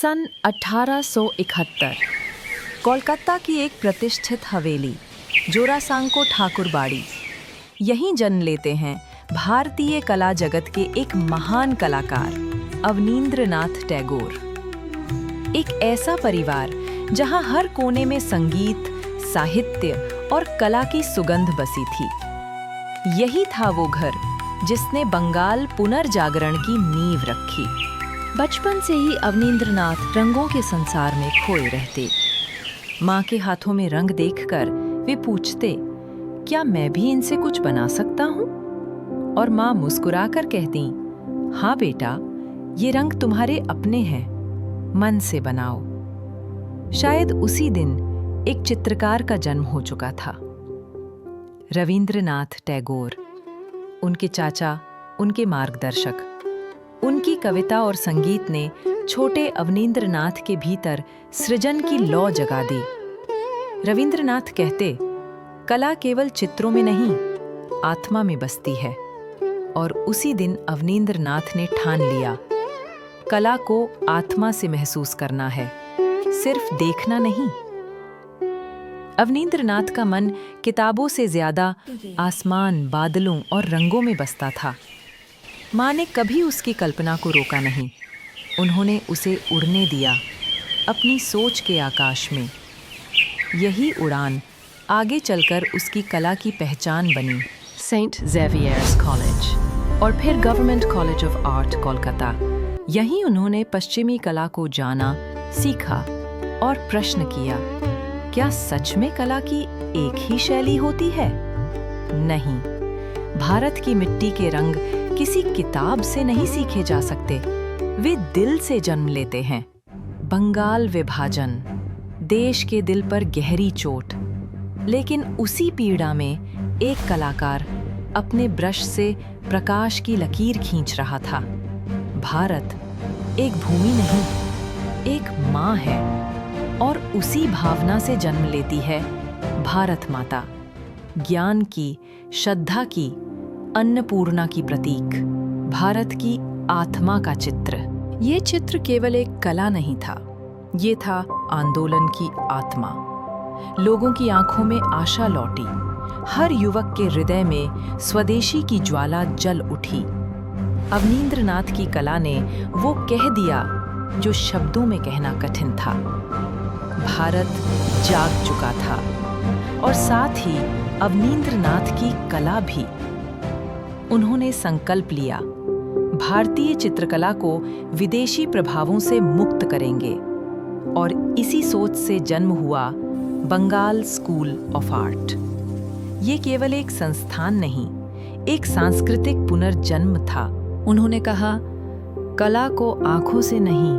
सन 1871 कोलकाता की एक प्रतिष्ठित हवेली जोरासांको ठाकुरबाड़ी, यहीं जन्म लेते हैं भारतीय कला जगत के एक महान कलाकार अवनींद्रनाथ टैगोर। एक ऐसा परिवार जहां हर कोने में संगीत, साहित्य और कला की सुगंध बसी थी। यही था वो घर जिसने बंगाल पुनर्जागरण की नींव रखी। बचपन से ही अवनींद्रनाथ रंगों के संसार में खोए रहते। माँ के हाथों में रंग देखकर वे पूछते, क्या मैं भी इनसे कुछ बना सकता हूँ? और माँ मुस्कुराकर कहती, हाँ बेटा, ये रंग तुम्हारे अपने हैं, मन से बनाओ। शायद उसी दिन एक चित्रकार का जन्म हो चुका था, रविंद्रनाथ टैगोर। उनके चाचा, उनके मार्गदर्शक, उनकी कविता और संगीत ने छोटे अवनींद्रनाथ के भीतर सृजन की लौ जगा दी। रविंद्रनाथ कहते, कला केवल चित्रों में नहीं, आत्मा में बसती है। और उसी दिन अवनींद्रनाथ ने ठान लिया, कला को आत्मा से महसूस करना है, सिर्फ देखना नहीं। अवनींद्रनाथ का मन किताबों से ज्यादा आसमान, बादलों और रंगों में बसता था। माँ ने कभी उसकी कल्पना को रोका नहीं। उन्होंने उसे उड़ने दिया अपनी सोच के आकाश में। यही उड़ान आगे चलकर उसकी कला की पहचान बनी। सेंट ज़ेवियर्स कॉलेज और फिर government college of art Kolkata, यहीं उन्होंने पश्चिमी कला को जाना, सीखा और प्रश्न किया, क्या सच में कला की एक ही शैली होती है? नहीं, भारत की मिट्टी के रंग किसी किताब से नहीं सीखे जा सकते, वे दिल से जन्म लेते हैं। बंगाल विभाजन, देश के दिल पर गहरी चोट, लेकिन उसी पीड़ा में एक कलाकार अपने ब्रश से प्रकाश की लकीर खींच रहा था। भारत एक भूमि नहीं, एक माँ है, और उसी भावना से जन्म लेती है भारत माता, ज्ञान की, श्रद्धा की, अन्नपूर्णा की प्रतीक, भारत की आत्मा का चित्र। ये चित्र केवल एक कला नहीं था, ये था आंदोलन की आत्मा। लोगों की आंखों में आशा लौटी, हर युवक के हृदय में स्वदेशी की ज्वाला जल उठी। अवनींद्रनाथ की कला ने वो कह दिया जो शब्दों में कहना कठिन था। भारत जाग चुका था, और साथ ही अवनींद्रनाथ की कला भी। उन्होंने संकल्प लिया, भारतीय चित्रकला को विदेशी प्रभावों से मुक्त करेंगे, और इसी सोच से जन्म हुआ बंगाल स्कूल ऑफ आर्ट। ये केवल एक संस्थान नहीं, एक सांस्कृतिक पुनर्जन्म था। उन्होंने कहा, कला को आंखों से नहीं,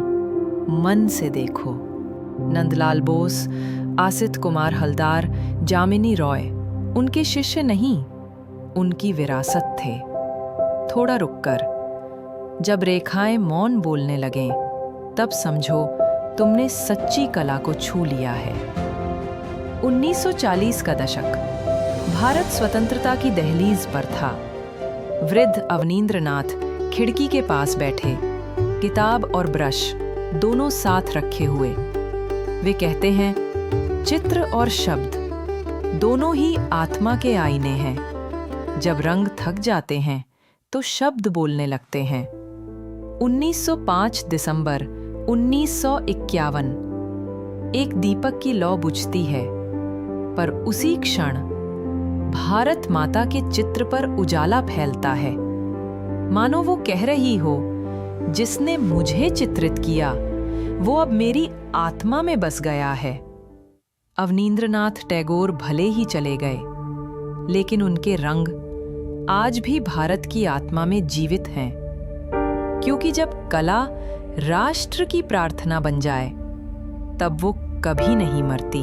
मन से देखो। नंदलाल बोस, आसित कुमार हलदार, जामिनी रॉय उनके शिष्य नहीं, उनकी विरासत थे। थोड़ा रुककर, जब रेखाएं मौन बोलने लगें, तब समझो तुमने सच्ची कला को छू लिया है। 1940 का दशक, भारत स्वतंत्रता की दहलीज पर था। वृद्ध अवनींद्रनाथ खिड़की के पास बैठे, किताब और ब्रश दोनों साथ रखे हुए। वे कहते हैं, चित्र और शब्द दोनों ही आत्मा के आईने हैं। जब रंग थक जाते हैं तो शब्द बोलने लगते हैं। 1905 दिसंबर 1951, एक दीपक की लौ बुझती है, पर उसी क्षण भारत माता के चित्र पर उजाला फैलता है। मानो वो कह रही हो, जिसने मुझे चित्रित किया वो अब मेरी आत्मा में बस गया है। अवनींद्रनाथ टैगोर भले ही चले गए, लेकिन उनके रंग आज भी भारत की आत्मा में जीवित हैं। क्योंकि जब कला राष्ट्र की प्रार्थना बन जाए, तब वो कभी नहीं मरती।